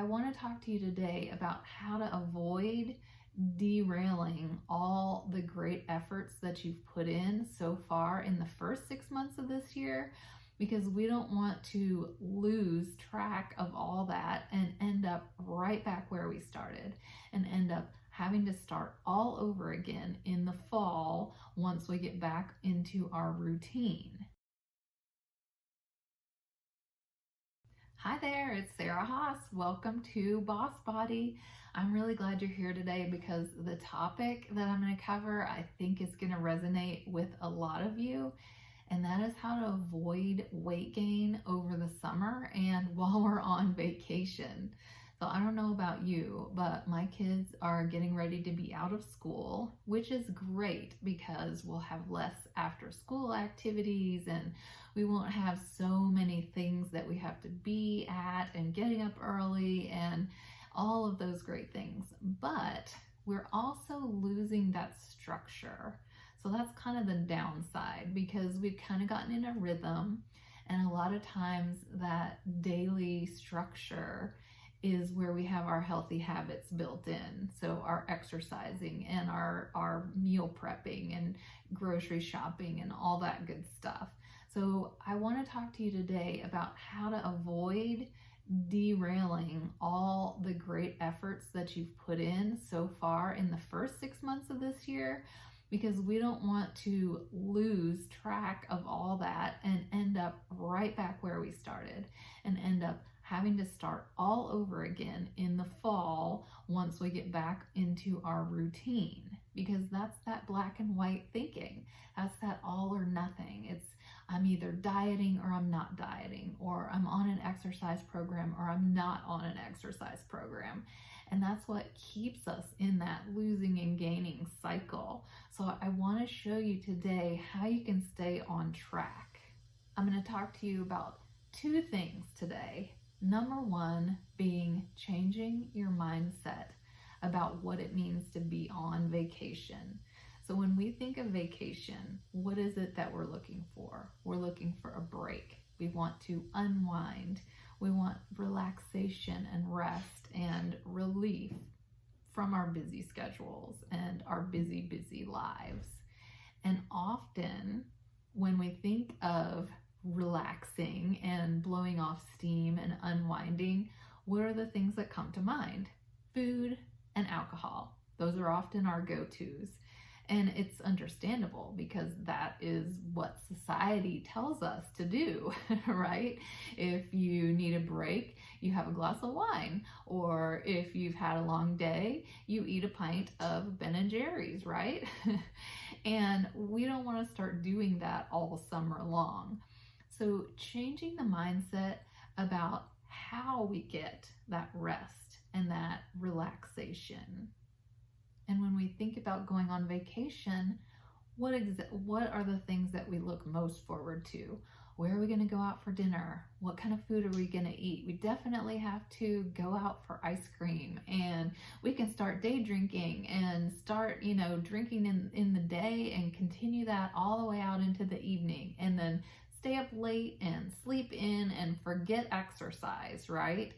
I want to talk to you today about how to avoid derailing all the great efforts that you've put in so far in the first 6 months of this year, because we don't want to lose track of all that and end up right back where we started and end up having to start all over again in the fall once we get back into our routine. Hi there, it's Sarah Haas. Welcome to Boss Body. I'm really glad you're here today because the topic that I'm going to cover I think is going to resonate with a lot of you, and that is how to avoid weight gain over the summer and while we're on vacation. So I don't know about you, but my kids are getting ready to be out of school, which is great because we'll have less after school activities and we won't have so many things that we have to be at and getting up early and all of those great things. But we're also losing that structure. So that's kind of the downside because we've kind of gotten in a rhythm, and a lot of times that daily structure is where we have our healthy habits built in. So our exercising and our meal prepping and grocery shopping and all that good stuff. So I want to talk to you today about how to avoid derailing all the great efforts that you've put in so far in the first 6 months of this year, because we don't want to lose track of all that and end up right back where we started and end up having to start all over again in the fall once we get back into our routine, because that's that black and white thinking. That's that all or nothing. It's I'm either dieting or I'm not dieting, or I'm on an exercise program or I'm not on an exercise program. And that's what keeps us in that losing and gaining cycle. So I want to show you today how you can stay on track. I'm going to talk to you about two things today. Number one being changing your mindset about what it means to be on vacation. So when we think of vacation, what is it that we're looking for? We're looking for a break. We want to unwind. We want relaxation and rest and relief from our busy schedules and our busy lives. And often when we think of relaxing and blowing off steam and unwinding, what are the things that come to mind? Food and alcohol. Those are often our go-tos. And it's understandable because that is what society tells us to do, right? If you need a break, you have a glass of wine. Or if you've had a long day, you eat a pint of Ben & Jerry's, right? And we don't want to start doing that all summer long. So changing the mindset about how we get that rest and that relaxation. And when we think about going on vacation, what are the things that we look most forward to? Where are we going to go out for dinner? What kind of food are we going to eat? We definitely have to go out for ice cream, and we can start day drinking and start, drinking in the day and continue that all the way out into the evening, and then stay up late and sleep in and forget exercise, right?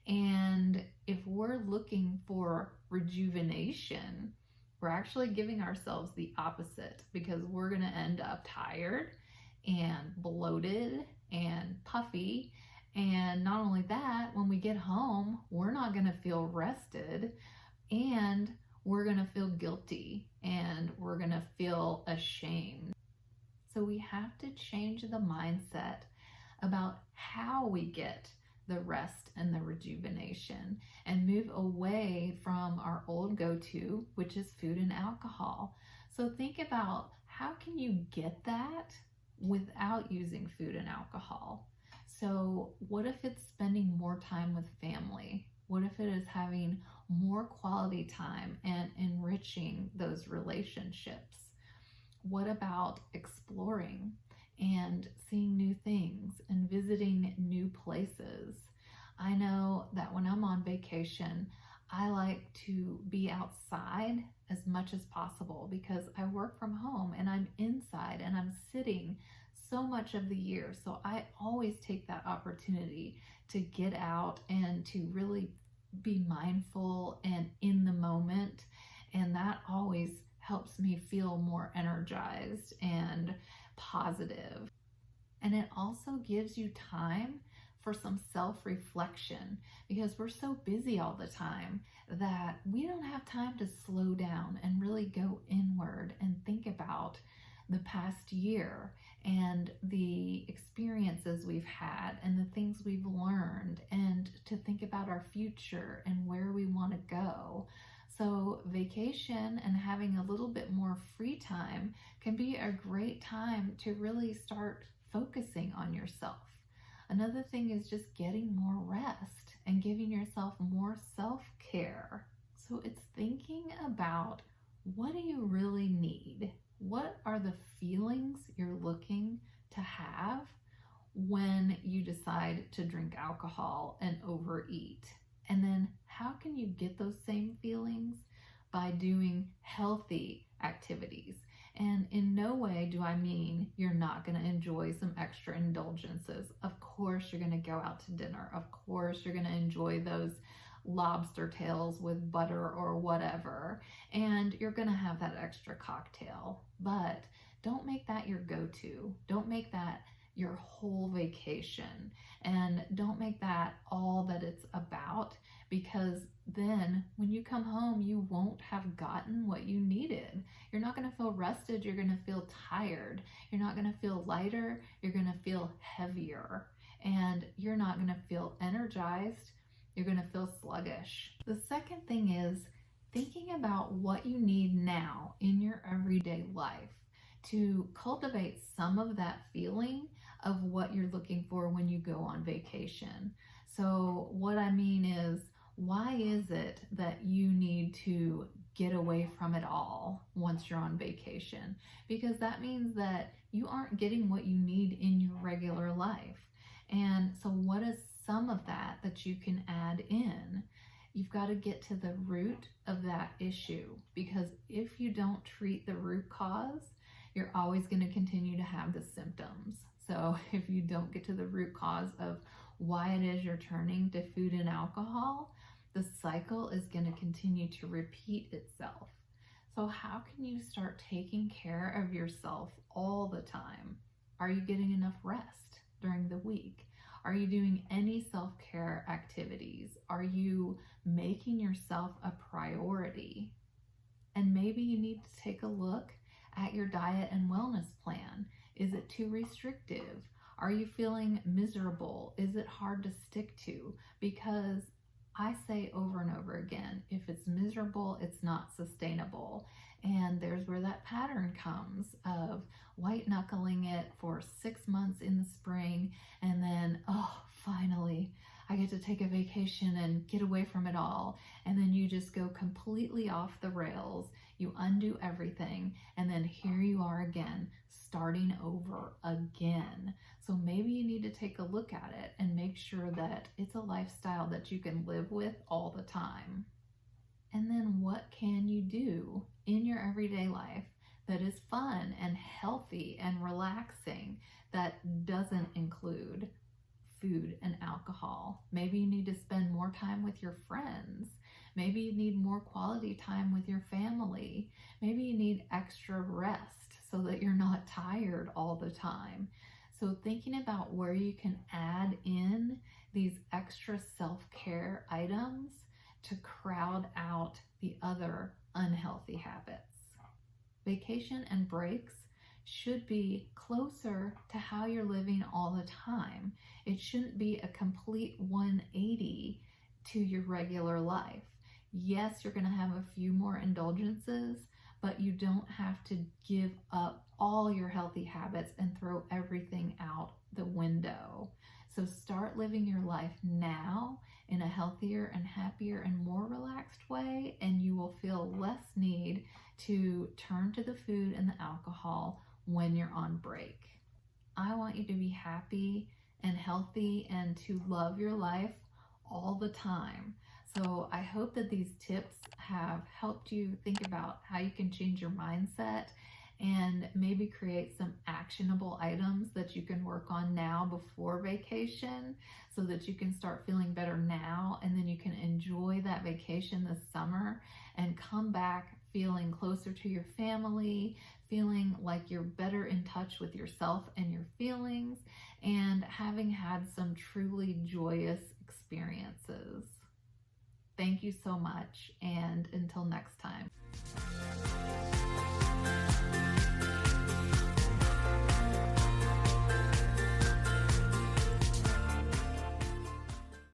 And if we're looking for rejuvenation, we're actually giving ourselves the opposite, because we're going to end up tired and bloated and puffy. And not only that, when we get home, we're not going to feel rested, and we're going to feel guilty, and we're going to feel ashamed. So we have to change the mindset about how we get the rest and the rejuvenation and move away from our old go-to, which is food and alcohol. So think about, how can you get that without using food and alcohol? So what if it's spending more time with family? What if it is having more quality time and enriching those relationships? What about exploring and seeing new things and visiting new places? I know that when I'm on vacation, I like to be outside as much as possible because I work from home and I'm inside and I'm sitting so much of the year. So I always take that opportunity to get out and to really be mindful and in the moment. And that always helps me feel more energized and positive. And it also gives you time for some self-reflection, because we're so busy all the time that we don't have time to slow down and really go inward and think about the past year and the experiences we've had and the things we've learned, and to think about our future and where we want to go. So vacation and having a little bit more free time can be a great time to really start focusing on yourself. Another thing is just getting more rest and giving yourself more self-care. So it's thinking about, what do you really need? What are the feelings you're looking to have when you decide to drink alcohol and overeat? And then how can you get those same feelings by doing healthy activities? And in no way do I mean you're not going to enjoy some extra indulgences. Of course, you're going to go out to dinner. Of course, you're going to enjoy those lobster tails with butter or whatever. And you're going to have that extra cocktail. But don't make that your go-to. Don't make that your whole vacation. And don't make that all that it's about, because then when you come home, you won't have gotten what you needed. You're not going to feel rested. You're going to feel tired. You're not going to feel lighter. You're going to feel heavier. And you're not going to feel energized. You're going to feel sluggish. The second thing is thinking about what you need now in your everyday life to cultivate some of that feeling of what you're looking for when you go on vacation. So what I mean is, why is it that you need to get away from it all once you're on vacation? Because that means that you aren't getting what you need in your regular life. And so what is some of that you can add in? You've got to get to the root of that issue, because if you don't treat the root cause, you're always going to continue to have the symptoms. So if you don't get to the root cause of why it is you're turning to food and alcohol, the cycle is going to continue to repeat itself. So how can you start taking care of yourself all the time? Are you getting enough rest during the week? Are you doing any self-care activities? Are you making yourself a priority? And maybe you need to take a look at your diet and wellness plan. Is it too restrictive? Are you feeling miserable? Is it hard to stick to? Because I say over and over again, if it's miserable, it's not sustainable. And there's where that pattern comes of white knuckling it for 6 months in the spring, and then, oh, finally, I get to take a vacation and get away from it all. And then you just go completely off the rails. You undo everything. And then here you are again, starting over again. So maybe you need to take a look at it and make sure that it's a lifestyle that you can live with all the time. And then what can you do in your everyday life that is fun and healthy and relaxing that doesn't include food and alcohol? Maybe you need to spend more time with your friends. Maybe you need more quality time with your family. Maybe you need extra rest so that you're not tired all the time. So thinking about where you can add in these extra self-care items to crowd out the other unhealthy habits. Vacation and breaks should be closer to how you're living all the time. It shouldn't be a complete 180 to your regular life. Yes, you're going to have a few more indulgences, but you don't have to give up all your healthy habits and throw everything out the window. So start living your life now in a healthier and happier and more relaxed way, and you will feel less need to turn to the food and the alcohol when you're on break. I want you to be happy and healthy and to love your life all the time. So I hope that these tips have helped you think about how you can change your mindset and maybe create some actionable items that you can work on now before vacation, so that you can start feeling better now, and then you can enjoy that vacation this summer and come back feeling closer to your family, feeling like you're better in touch with yourself and your feelings, and having had some truly joyous experiences. Thank you so much, and until next time.